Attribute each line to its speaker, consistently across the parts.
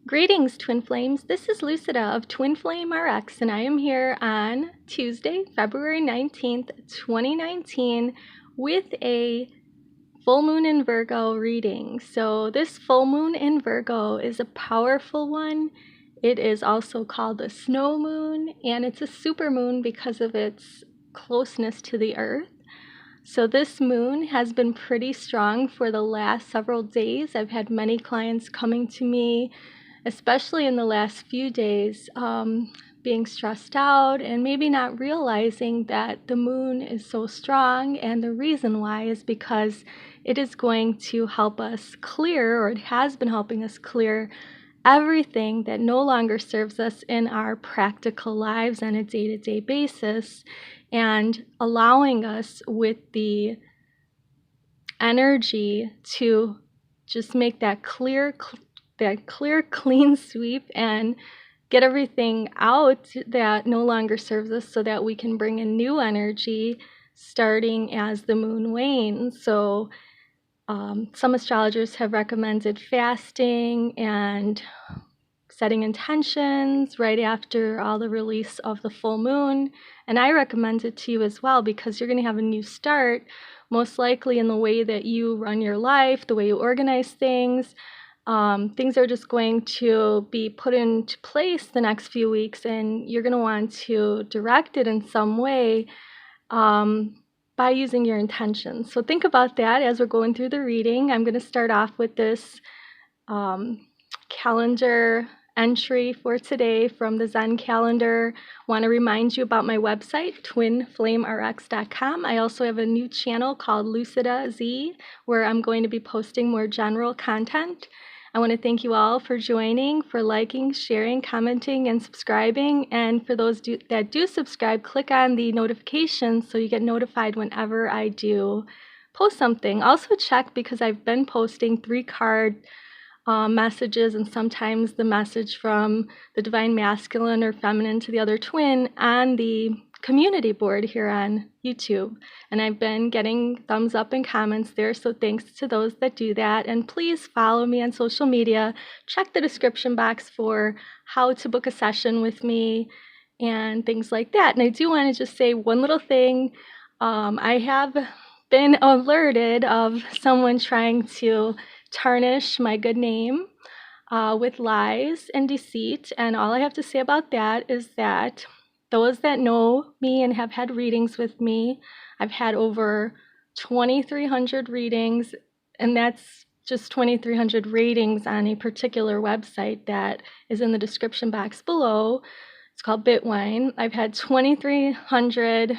Speaker 1: Greetings, Twin Flames. This is Lucida of Twin Flame RX, and I am here on Tuesday, February 19th, 2019, with a full moon in Virgo reading. So this full moon in Virgo is a powerful one. It is also called a snow moon, and it's a super moon because of its closeness to the earth. So this moon has been pretty strong for the last several days. I've had many clients coming to me, especially in the last few days, being stressed out and maybe not realizing that the moon is so strong. And the reason why is because it is going to help us clear, or it has been helping us clear, everything that no longer serves us in our practical lives on a day-to-day basis, and allowing us with the energy to just make that clear, clean sweep and get everything out that no longer serves us, so that we can bring in new energy starting as the moon wanes. So some astrologers have recommended fasting and setting intentions right after all the release of the full moon. And I recommend it to you as well, because you're going to have a new start, most likely in the way that you run your life, the way you organize things. Things are just going to be put into place the next few weeks, and you're going to want to direct it in some way by using your intentions. So think about that as we're going through the reading. I'm going to start off with this calendar entry for today from the Zen calendar. Want to remind you about my website, twinflamerx.com. I also have a new channel called Lucida Z, where I'm going to be posting more general content. I want to thank you all for joining, for liking, sharing, commenting, and subscribing. And for those that do subscribe, click on the notifications so you get notified whenever I do post something. Also check, because I've been posting 3-card messages, and sometimes the message from the divine masculine or feminine to the other twin on the community board here on YouTube. And I've been getting thumbs up and comments there, so thanks to those that do that. And please follow me on social media. Check the description box for how to book a session with me and things like that. And I do want to just say one little thing. I have been alerted of someone trying to tarnish my good name with lies and deceit. And all I have to say about that is that those that know me and have had readings with me, I've had over 2,300 readings, and that's just 2,300 ratings on a particular website that is in the description box below. It's called Bitwine. I've had 2,300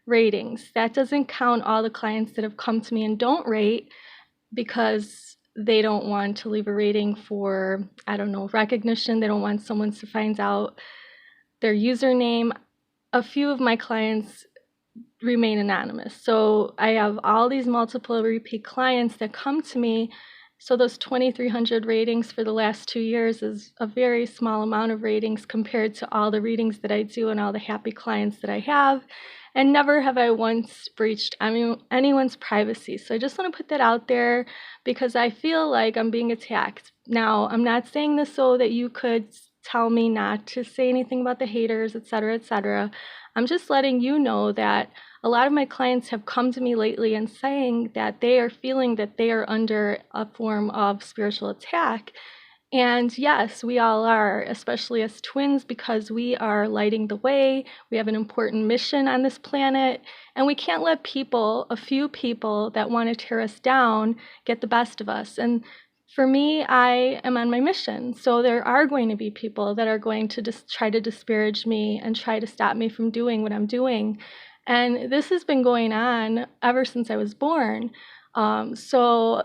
Speaker 1: ratings. That doesn't count all the clients that have come to me and don't rate because they don't want to leave a rating for, I don't know, recognition. They don't want someone to find out their username. A few of my clients remain anonymous. So I have all these multiple repeat clients that come to me. So those 2,300 ratings for the last 2 years is a very small amount of ratings compared to all the readings that I do and all the happy clients that I have. And never have I once breached anyone's privacy. So I just want to put that out there, because I feel like I'm being attacked. Now, I'm not saying this so that you could tell me not to say anything about the haters, etc., etc. I'm just letting you know that a lot of my clients have come to me lately and saying that they are feeling that they are under a form of spiritual attack. And yes, we all are, especially as twins, because we are lighting the way. We have an important mission on this planet, and we can't let people, a few people that want to tear us down, get the best of us. And for me, I am on my mission. So there are going to be people that are going to just try to disparage me and try to stop me from doing what I'm doing. And this has been going on ever since I was born. So,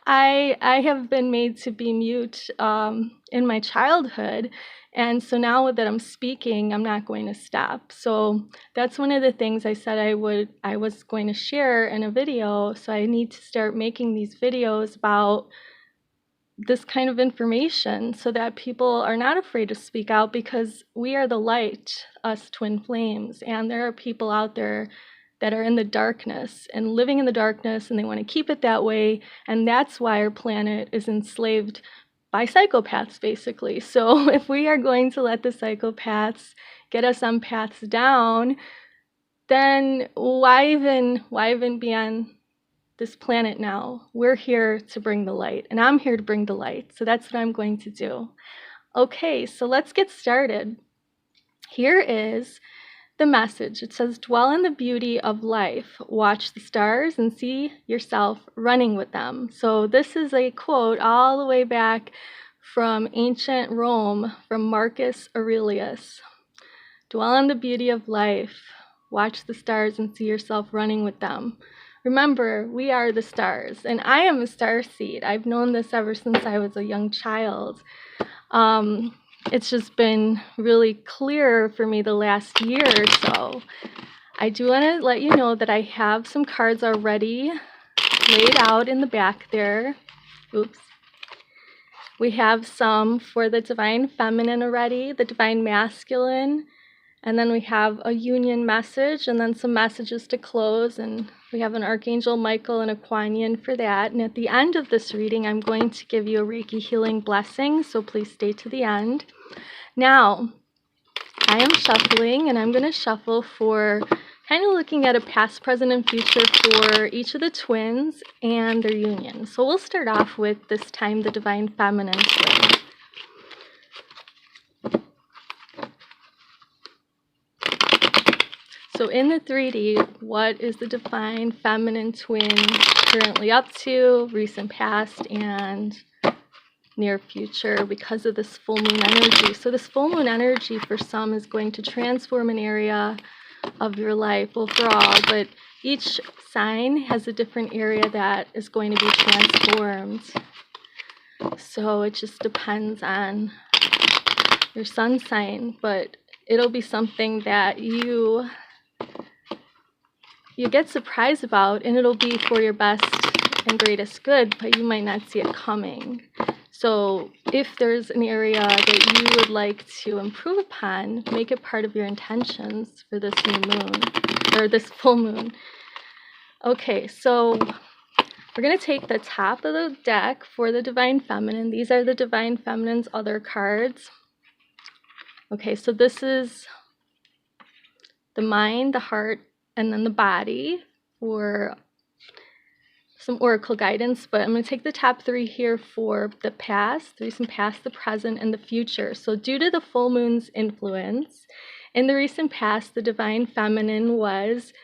Speaker 1: I have been made to be mute in my childhood. And so now that I'm speaking, I'm not going to stop. So that's one of the things I said I was going to share in a video. So I need to start making these videos about this kind of information so that people are not afraid to speak out, because we are the light, us twin flames. And there are people out there that are in the darkness and living in the darkness, and they want to keep it that way. And that's why our planet is enslaved by psychopaths, basically. So if we are going to let the psychopaths get us on paths down, then why even be on this planet now? We're here to bring the light, and I'm here to bring the light. So that's what I'm going to do. Okay, so let's get started. Here is the message. It says, dwell in the beauty of life, watch the stars, and see yourself running with them. So this is a quote all the way back from ancient Rome, from Marcus Aurelius. Dwell in the beauty of life, watch the stars, and see yourself running with them. Remember, we are the stars, and I am a star seed. I've known this ever since I was a young child. It's just been really clear for me the last year or so. I do want to let you know that I have some cards already laid out in the back there. Oops. We have some for the Divine Feminine already, the Divine Masculine, and then we have a union message, and then some messages to close, and we have an Archangel Michael and a Kuan Yin for that. And at the end of this reading, I'm going to give you a Reiki healing blessing, so please stay to the end. Now, I am shuffling, and I'm going to shuffle for kind of looking at a past, present, and future for each of the twins and their union. So we'll start off with, this time, the Divine Feminine twin. So in the 3D, what is the Divine Feminine twin currently up to, recent past, and near future, because of this full moon energy? So this full moon energy for some is going to transform an area of your life, well, for all, but each sign has a different area that is going to be transformed. So it just depends on your sun sign, but it'll be something that you get surprised about, and it'll be for your best and greatest good, but you might not see it coming. So if there's an area that you would like to improve upon, make it part of your intentions for this new moon, or this full moon. Okay, so we're going to take the top of the deck for the Divine Feminine. These are the Divine Feminine's other cards. Okay, so this is the mind, the heart, and then the body for some oracle guidance, but I'm going to take the top 3 here for the past, the recent past, the present, and the future. So due to the full moon's influence, in the recent past, the Divine Feminine was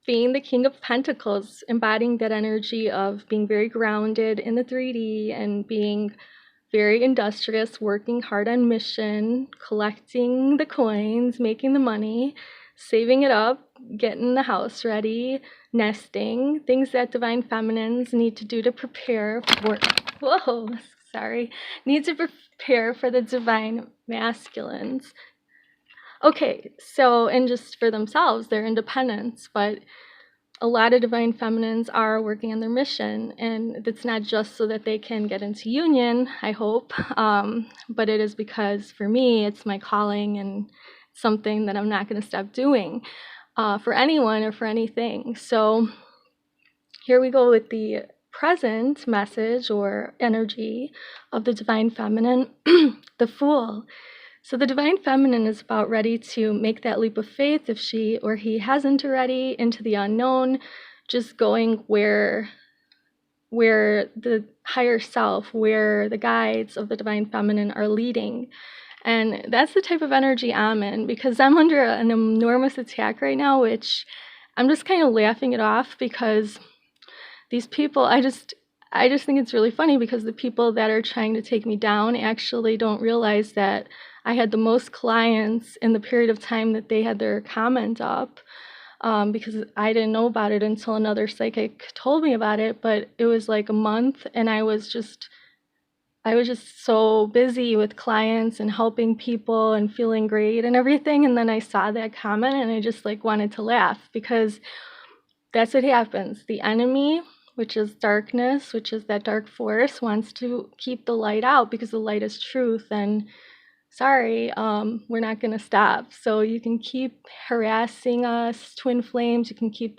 Speaker 1: being the King of Pentacles, embodying that energy of being very grounded in the 3D and being very industrious, working hard on mission, collecting the coins, making the money, saving it up, getting the house ready, nesting, things that Divine Feminines need to do to prepare for, need to prepare for the Divine Masculines. Okay, so, and just for themselves, their independence, but a lot of Divine Feminines are working on their mission, and it's not just so that they can get into union, I hope, but it is because, for me, it's my calling and something that I'm not going to stop doing for anyone or for anything. So here we go with the present message or energy of the Divine Feminine, the Fool. So the Divine Feminine is about ready to make that leap of faith if she or he hasn't already, into the unknown, just going where the higher self, where the guides of the Divine Feminine are leading. And that's the type of energy I'm in, because I'm under an enormous attack right now, which I'm just kind of laughing it off, because these people, I just think it's really funny, because the people that are trying to take me down actually don't realize that I had the most clients in the period of time that they had their comment up, because I didn't know about it until another psychic told me about it, but it was like a month, and I was just so busy with clients and helping people and feeling great and everything, and then I saw that comment, and I just wanted to laugh, because that's what happens. The enemy, which is darkness, which is that dark force, wants to keep the light out, because the light is truth, and sorry, we're not going to stop. So you can keep harassing us, twin flames. You can keep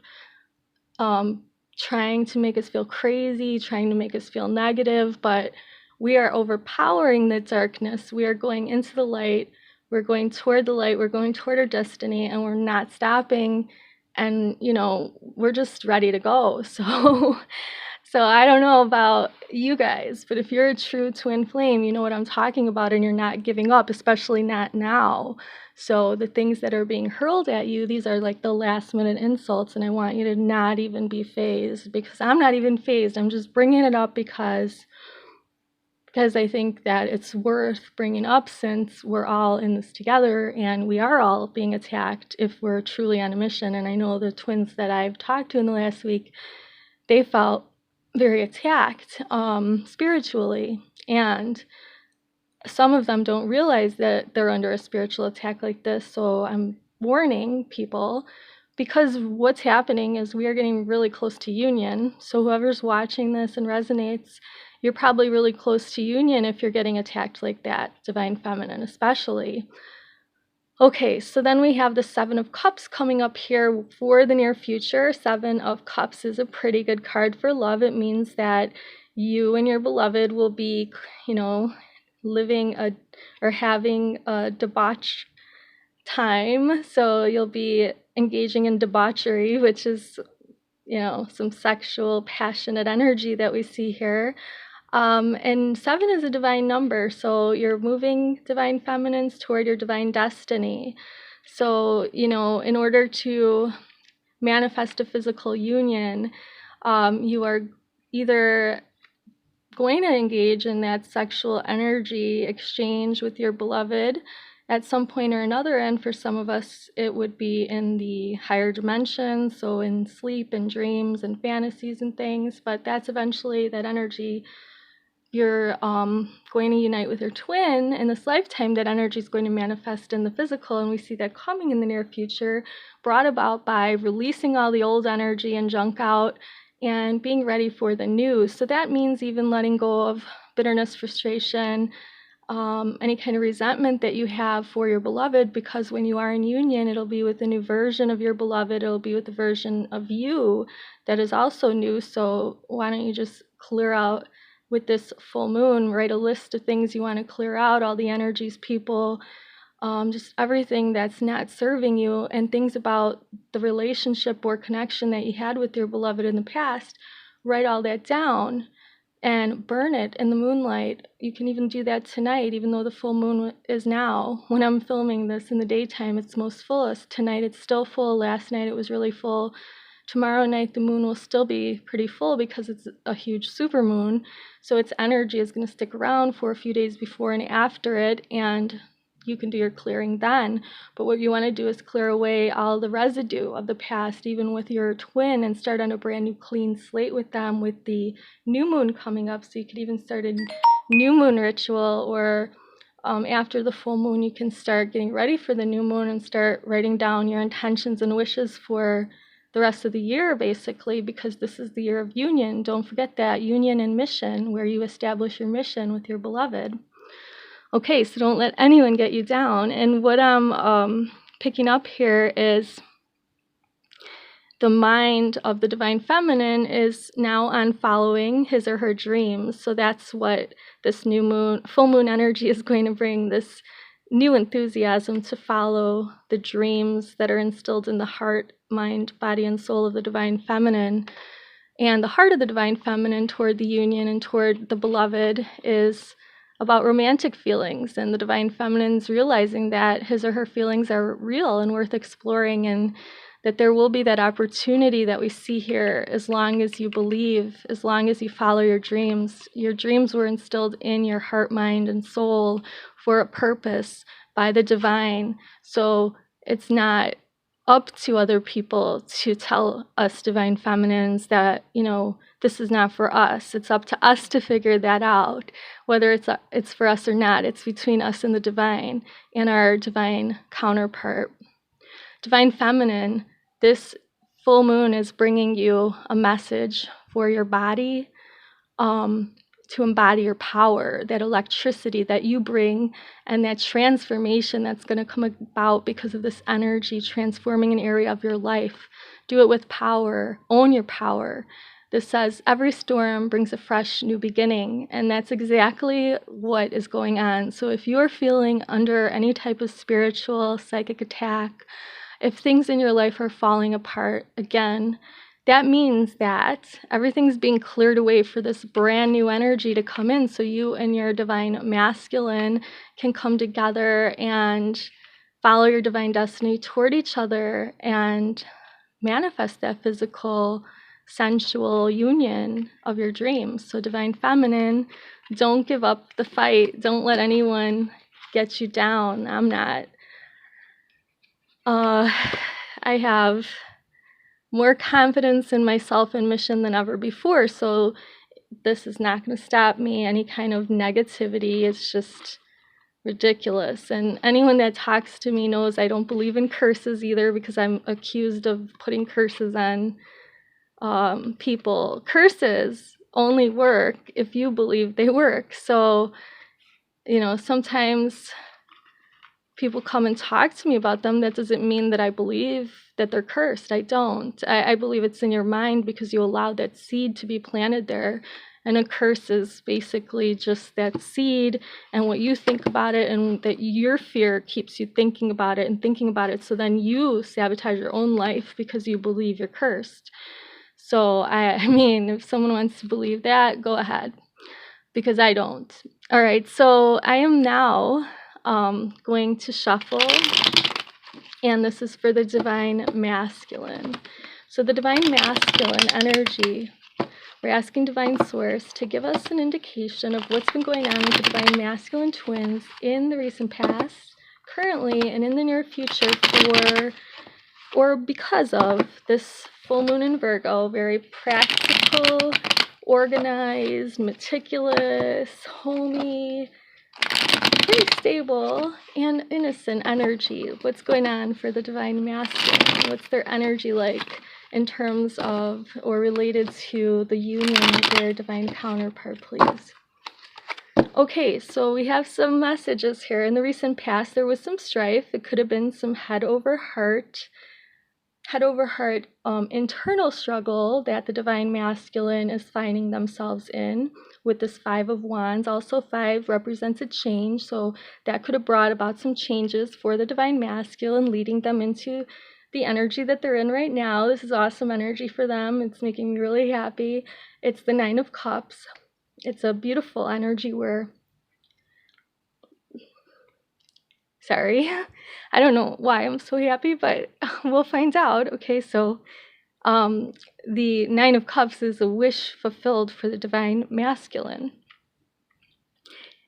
Speaker 1: trying to make us feel crazy, trying to make us feel negative, but we are overpowering the darkness. We are going into the light. We're going toward the light. We're going toward our destiny, and we're not stopping. And, we're just ready to go. So I don't know about you guys, but if you're a true twin flame, you know what I'm talking about, and you're not giving up, especially not now. So the things that are being hurled at you, these are like the last minute insults, and I want you to not even be phased, because I'm not even phased. I'm just bringing it up because I think that it's worth bringing up, since we're all in this together and we are all being attacked if we're truly on a mission. And I know the twins that I've talked to in the last week, they felt very attacked spiritually, and some of them don't realize that they're under a spiritual attack like this. So I'm warning people, because what's happening is we are getting really close to union. So whoever's watching this and resonates, you're probably really close to union if you're getting attacked like that, Divine Feminine especially. Okay, so then we have the Seven of Cups coming up here for the near future. Seven of Cups is a pretty good card for love. It means that you and your beloved will be, living or having a debauch time. So you'll be engaging in debauchery, which is, some sexual, passionate energy that we see here. And 7 is a divine number, so you're moving Divine Feminines toward your divine destiny. So, in order to manifest a physical union, you are either going to engage in that sexual energy exchange with your beloved at some point or another, and for some of us, it would be in the higher dimensions, so in sleep and dreams and fantasies and things, but that's eventually that energy. You're going to unite with your twin in this lifetime. That energy is going to manifest in the physical, and we see that coming in the near future, brought about by releasing all the old energy and junk out and being ready for the new. So that means even letting go of bitterness, frustration, any kind of resentment that you have for your beloved, because when you are in union, it'll be with a new version of your beloved. It'll be with the version of you that is also new. So why don't you just clear out with this full moon, write a list of things you want to clear out, all the energies, people, just everything that's not serving you, and things about the relationship or connection that you had with your beloved in the past. Write all that down and burn it in the moonlight. You can even do that tonight, even though the full moon is now. When I'm filming this in the daytime, it's most fullest. Tonight it's still full. Last night it was really full. Tomorrow night the moon will still be pretty full because it's a huge supermoon. So its energy is going to stick around for a few days before and after it, and you can do your clearing then. But what you want to do is clear away all the residue of the past, even with your twin, and start on a brand new clean slate with them with the new moon coming up. So you could even start a new moon ritual, or after the full moon, you can start getting ready for the new moon and start writing down your intentions and wishes for the rest of the year, basically, because this is the year of union. Don't forget that, union and mission, where you establish your mission with your beloved. Okay, so don't let anyone get you down. And what I'm picking up here is the mind of the Divine Feminine is now on following his or her dreams. So that's what this new moon, full moon energy is going to bring, this new enthusiasm to follow the dreams that are instilled in the heart, mind, body, and soul of the Divine Feminine. And the heart of the Divine Feminine toward the union and toward the beloved is about romantic feelings, and the Divine Feminine's realizing that his or her feelings are real and worth exploring, and that there will be that opportunity that we see here as long as you believe, as long as you follow your dreams. Your dreams were instilled in your heart, mind, and soul for a purpose by the divine. So it's not up to other people to tell us Divine Feminines that, this is not for us. It's up to us to figure that out, whether it's for us or not. It's between us and the divine and our divine counterpart. Divine Feminine, this full moon is bringing you a message for your body, to embody your power, that electricity that you bring, and that transformation that's going to come about because of this energy transforming an area of your life. Do it with power. Own your power. This says, every storm brings a fresh new beginning, and that's exactly what is going on. So if you're feeling under any type of spiritual, psychic attack, if things in your life are falling apart again, that means that everything's being cleared away for this brand new energy to come in, so you and your divine masculine can come together and follow your divine destiny toward each other and manifest that physical, sensual union of your dreams. So divine feminine, don't give up the fight. Don't let anyone get you down. I have more confidence in myself and mission than ever before, so this is not going to stop me. Any kind of negativity is just ridiculous. And anyone that talks to me knows I don't believe in curses either, because I'm accused of putting curses on people. Curses only work if you believe they work. So, sometimes people come and talk to me about them. That doesn't mean that I believe that they're cursed. I don't. I believe it's in your mind because you allowed that seed to be planted there. And a curse is basically just that seed and what you think about it, and that your fear keeps you thinking about it and thinking about it. So then you sabotage your own life because you believe you're cursed. So, I mean, if someone wants to believe that, go ahead, because I don't. All right, so I am now going to shuffle, and this is for the divine masculine. So the divine masculine energy, we're asking Divine Source to give us an indication of what's been going on with the divine masculine twins in the recent past, currently, and in the near future for, or because of, this full moon in Virgo. Very practical, organized, meticulous, homey, pretty stable, and innocent energy. What's going on for the divine masculine? What's their energy like in terms of, or related to, the union with their divine counterpart, please? Okay, so we have some messages here. In the recent past, there was some strife. It could have been some head over heart internal struggle that the divine masculine is finding themselves in with this 5 of Wands. Also, 5 represents a change, so that could have brought about some changes for the divine masculine, leading them into the energy that they're in right now. This is awesome energy for them. It's making me really happy. It's the 9 of Cups. It's a beautiful energy where, sorry, I don't know why I'm so happy, but we'll find out. Okay, so the 9 of Cups is a wish fulfilled for the divine masculine.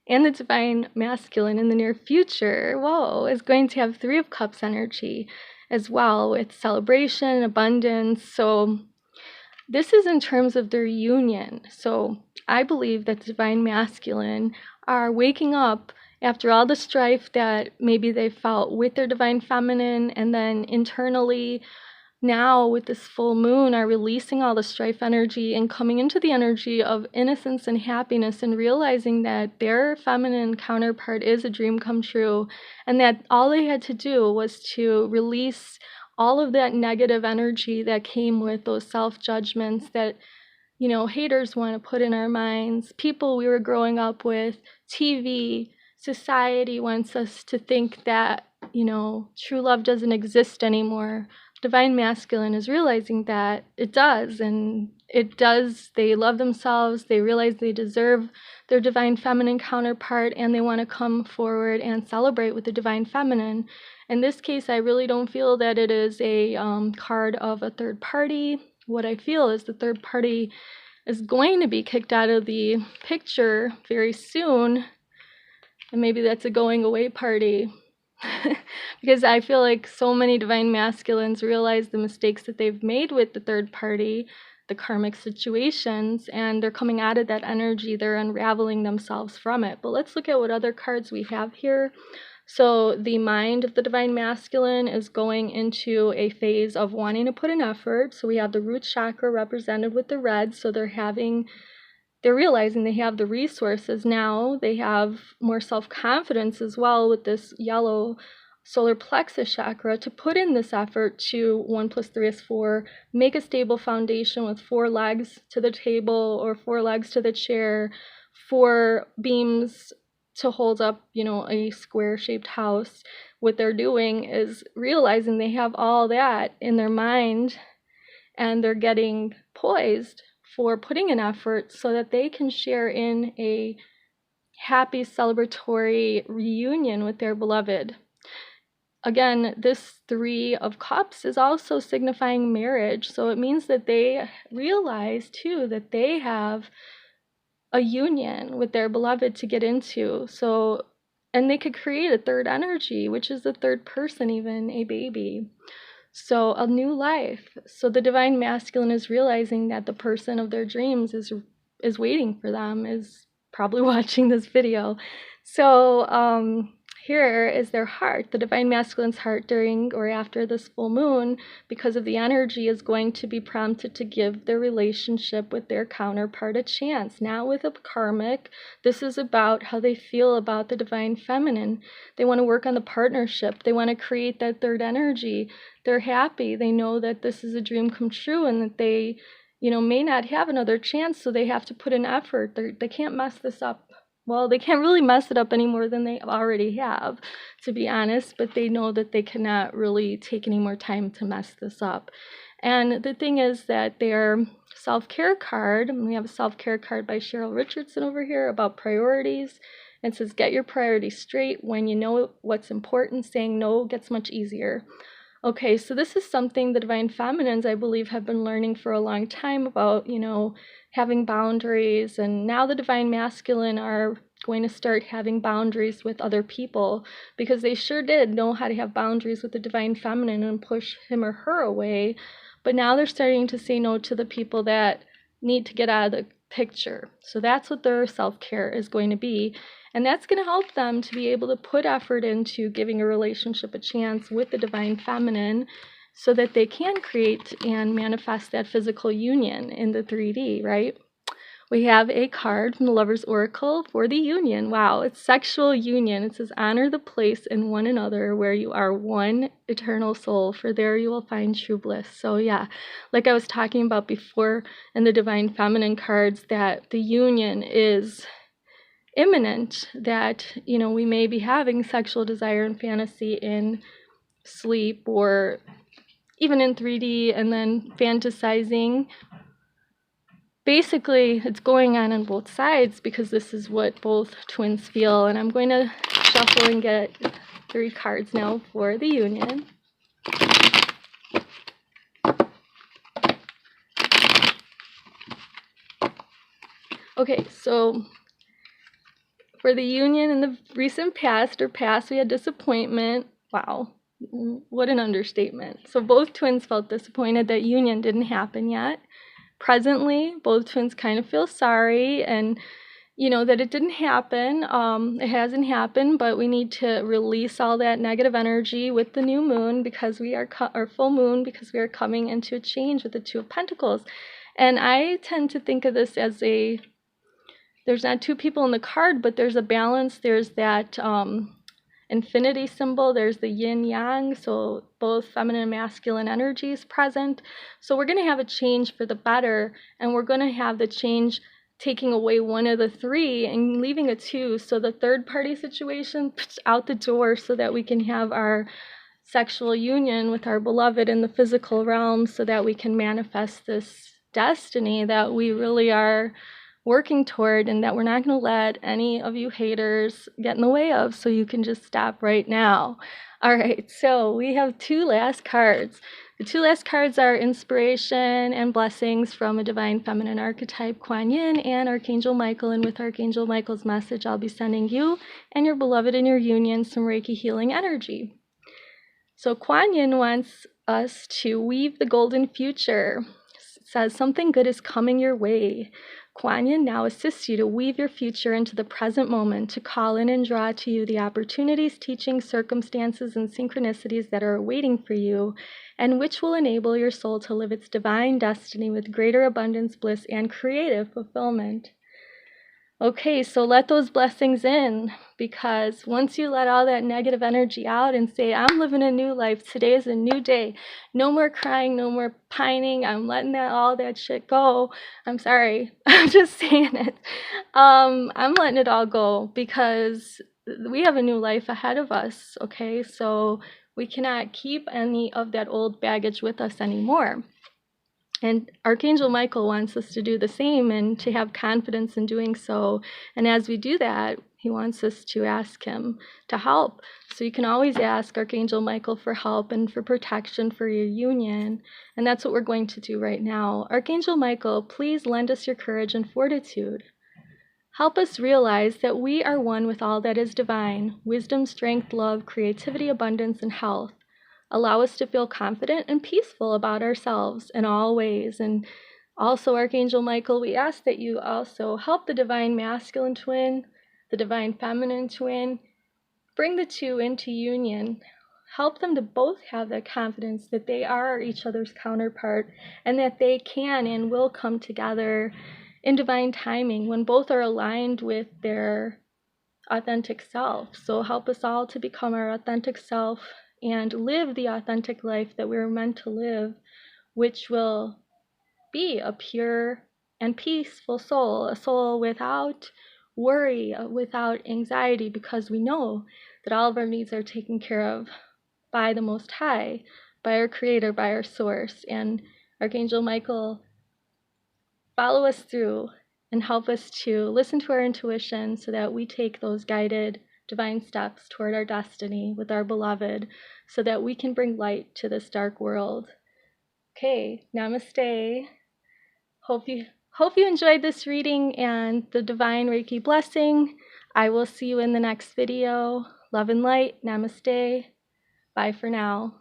Speaker 1: And the divine masculine in the near future, is going to have 3 of Cups energy as well, with celebration, abundance. So this is in terms of their union. So I believe that the divine masculine are waking up after all the strife that maybe they felt with their divine feminine, and then internally now with this full moon are releasing all the strife energy and coming into the energy of innocence and happiness, and realizing that their feminine counterpart is a dream come true, and that all they had to do was to release all of that negative energy that came with those self-judgments that, haters want to put in our minds, people we were growing up with, TV, society wants us to think that, true love doesn't exist anymore. Divine masculine is realizing that it does, and it does. They love themselves, they realize they deserve their divine feminine counterpart, and they want to come forward and celebrate with the divine feminine. In this case, I really don't feel that it is a card of a third party. What I feel is the third party is going to be kicked out of the picture very soon, and maybe that's a going away party. Because I feel like so many divine masculines realize the mistakes that they've made with the third party, the karmic situations, and they're coming out of that energy. They're unraveling themselves from it. But let's look at what other cards we have here. So the mind of the divine masculine is going into a phase of wanting to put an effort. So we have the root chakra represented with the red. So they're realizing they have the resources now. They have more self-confidence as well with this yellow solar plexus chakra to put in this effort to 1 + 3 is 4, make a stable foundation with 4 legs to the table or 4 legs to the chair, 4 beams to hold up, a square-shaped house. What they're doing is realizing they have all that in their mind, and they're getting poised for putting an effort so that they can share in a happy celebratory reunion with their beloved. Again, this 3 of Cups is also signifying marriage, so it means that they realize too that they have a union with their beloved to get into. So, and they could create a third energy, which is the third person, even a baby. So a new life. So the divine masculine is realizing that the person of their dreams is waiting for them, is probably watching this video. So here is their heart. The divine masculine's heart during or after this full moon, because of the energy, is going to be prompted to give their relationship with their counterpart a chance. Not with a karmic. This is about how they feel about the divine feminine. They want to work on the partnership. They want to create that third energy. They're happy. They know that this is a dream come true and that they, may not have another chance, so they have to put in effort. They can't mess this up. Well, they can't really mess it up any more than they already have, to be honest, but they know that they cannot really take any more time to mess this up. And the thing is that their self-care card, and we have a self-care card by Cheryl Richardson over here about priorities. It says, get your priorities straight. When you know what's important, saying no gets much easier. Okay, so this is something the divine feminines, I believe, have been learning for a long time about, having boundaries. And now the divine masculine are going to start having boundaries with other people, because they sure did know how to have boundaries with the divine feminine and push him or her away. But now they're starting to say no to the people that need to get out of the picture. So that's what their self-care is going to be. And that's going to help them to be able to put effort into giving a relationship a chance with the divine feminine so that they can create and manifest that physical union in the 3D, right? We have a card from the Lover's Oracle for the union. Wow, it's sexual union. It says, honor the place in one another where you are one eternal soul, for there you will find true bliss. So yeah, like I was talking about before in the divine feminine cards, that the union is imminent, that we may be having sexual desire and fantasy in sleep or even in 3D, and then fantasizing. Basically, it's going on both sides, because this is what both twins feel. And I'm going to shuffle and get 3 cards now for the union. Okay, so for the union in the recent past, we had disappointment. Wow, what an understatement. So both twins felt disappointed that union didn't happen yet. Presently, both twins kind of feel sorry and, that it didn't happen. It hasn't happened, but we need to release all that negative energy with the new moon, because we are, or full moon, because we are coming into a change with the 2 of Pentacles. And I tend to think of this as there's not 2 people in the card, but there's a balance. There's that infinity symbol. There's the yin yang, so both feminine and masculine energies present. So we're going to have a change for the better, and we're going to have the change taking away one of the 3 and leaving a 2. So the third party situation out the door, so that we can have our sexual union with our beloved in the physical realm, so that we can manifest this destiny that we really are working toward, and that we're not going to let any of you haters get in the way of, so you can just stop right now. All right, so we have 2 last cards. The 2 last cards are inspiration and blessings from a divine feminine archetype, Kuan Yin, and Archangel Michael. And with Archangel Michael's message, I'll be sending you and your beloved in your union some Reiki healing energy. So Kuan Yin wants us to weave the golden future. It says something good is coming your way. Kuan Yin now assists you to weave your future into the present moment, to call in and draw to you the opportunities, teachings, circumstances, and synchronicities that are waiting for you, and which will enable your soul to live its divine destiny with greater abundance, bliss, and creative fulfillment. Okay, so let those blessings in, because once you let all that negative energy out and say, I'm living a new life, today is a new day, no more crying, no more pining, I'm letting all that shit go. I'm sorry, I'm just saying it. I'm letting it all go because we have a new life ahead of us, okay? So we cannot keep any of that old baggage with us anymore. And Archangel Michael wants us to do the same and to have confidence in doing so. And as we do that, he wants us to ask him to help. So you can always ask Archangel Michael for help and for protection for your union. And that's what we're going to do right now. Archangel Michael, please lend us your courage and fortitude. Help us realize that we are one with all that is divine: wisdom, strength, love, creativity, abundance, and health. Allow us to feel confident and peaceful about ourselves in all ways. And also, Archangel Michael, we ask that you also help the divine masculine twin, the divine feminine twin, bring the two into union. Help them to both have that confidence that they are each other's counterpart and that they can and will come together in divine timing when both are aligned with their authentic self. So help us all to become our authentic self and live the authentic life that we're meant to live, which will be a pure and peaceful soul, a soul without worry, without anxiety, because we know that all of our needs are taken care of by the Most High, by our Creator, by our Source. And Archangel Michael, follow us through and help us to listen to our intuition so that we take those guided divine steps toward our destiny with our beloved, so that we can bring light to this dark world. Okay, namaste. Hope you enjoyed this reading and the divine Reiki blessing. I will see you in the next video. Love and light. Namaste. Bye for now.